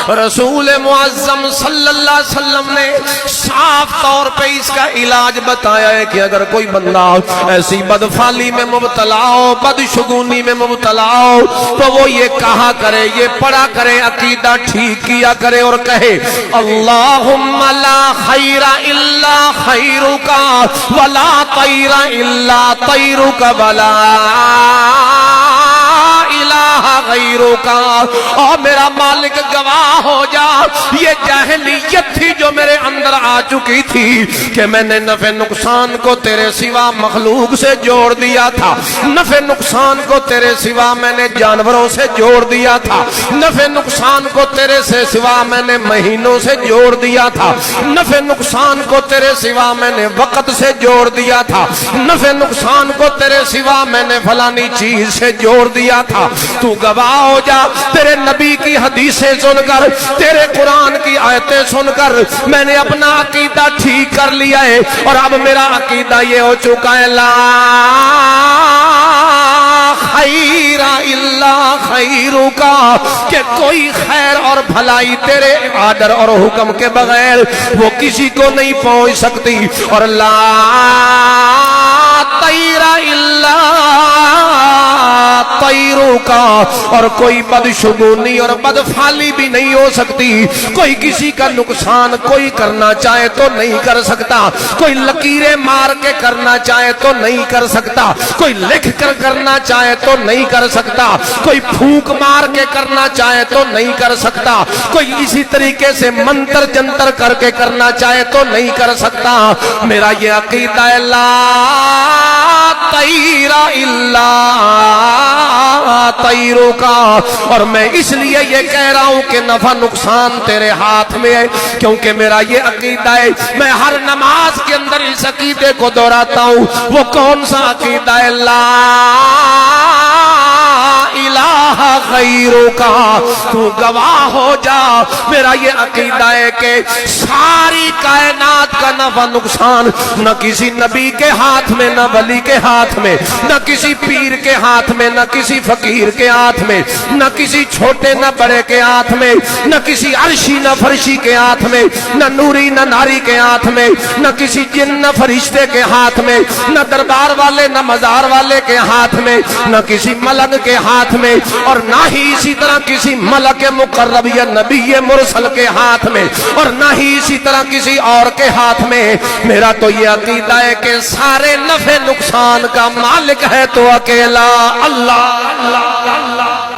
رسول معظم صلی اللہ علیہ وسلم نے صاف طور پہ اس کا علاج بتایا ہے کہ اگر کوئی بندہ ایسی بدفعلی میں مبتلا ہو، بدشگونی میں مبتلا ہو، تو وہ یہ کہا کرے، یہ پڑھا کرے، عقیدہ ٹھیک کیا کرے اور کہے اللہم لا خیر الا خیرک ولا طیر الا طیرک ولا الہ غیرک۔ اور میرا مالک گواہ ہو جا، یہ جاہلیت تھی جو میرے اندر آ چکی تھی کہ میں نے نفع نقصان کو تیرے سوا مخلوق سے جوڑ دیا تھا، نفع نقصان کو تیرے سوا میں نے جانوروں سے جوڑ دیا تھا، نفع نقصان کو تیرے سے سوا میں نے مہینوں سے جوڑ دیا تھا، نفع نقصان کو تیرے سوا میں نے وقت سے جوڑ دیا تھا، نفع نقصان کو تیرے سوا میں نے فلانی چیز سے جوڑ دیا تھا۔ تو گواہ ہو جا، تیرے نبی کی حدیثیں سن کر، تیرے قرآن کی آیتیں سن کر میں نے اپنا عقیدہ ٹھیک کر لیا ہے، اور اب میرا عقیدہ یہ ہو چکا ہے لا خیر الا خیرک، کہ کوئی خیر اور بھلائی تیرے آرڈر اور حکم کے بغیر وہ کسی کو نہیں پہنچ سکتی، اور لا طیر الا طیرک، اور کوئی بدشگونی اور بدفعلی بھی نہیں ہو سکتی، کوئی کسی کا نقصان کوئی کرنا چاہے تو نہیں کر سکتا، کوئی لکیریں مار کے کرنا چاہے تو نہیں کر سکتا، کوئی لکھ کر کرنا چاہے تو نہیں کر سکتا، کوئی پھونک مار کے کرنا چاہے تو نہیں کر سکتا، کوئی اسی طریقے سے منتر جنتر کر کے کرنا چاہے تو نہیں کر سکتا۔ میرا یہ عقیدہ ہے لا طیر الا طیرک، اور میں اس لیے یہ کہہ رہا ہوں کہ نفع نقصان تیرے ہاتھ میں ہے، کیونکہ میرا یہ عقیدہ ہے، میں ہر نماز کے اندر اس عقیدے کو دہراتا ہوں۔ وہ کون سا عقیدہ ہے؟ لا الہ غیرک۔ تو گواہ ہو جا، میرا یہ عقیدہ ہے کہ ساری کائنات کا نفع نقصان نہ کسی نبی کے ہاتھ میں، نہ ولی کے ہاتھ میں، نہ کسی پیر کے ہاتھ میں، نہ کسی فقیر کے ہاتھ میں، نہ کسی چھوٹے نہ بڑے کے ہاتھ میں، نہ کسی عرشی نہ فرشی کے ہاتھ میں، نہ نوری نہ ناری کے ہاتھ میں، نہ کسی جن نہ فرشتے کے ہاتھ میں، نہ دربار والے نہ مزار والے کے ہاتھ میں، نہ کسی ملک کے ہاتھ میں، اور نہ ہی اسی طرح کسی ملک مقرب یا نبی مرسل کے ہاتھ میں، اور نہ ہی اسی طرح کسی اور کے ہاتھ میں۔ میرا تو یہ عقیدہ ہے کہ سارے نفع نقصان کا مالک ہے تو اکیلا اللہ۔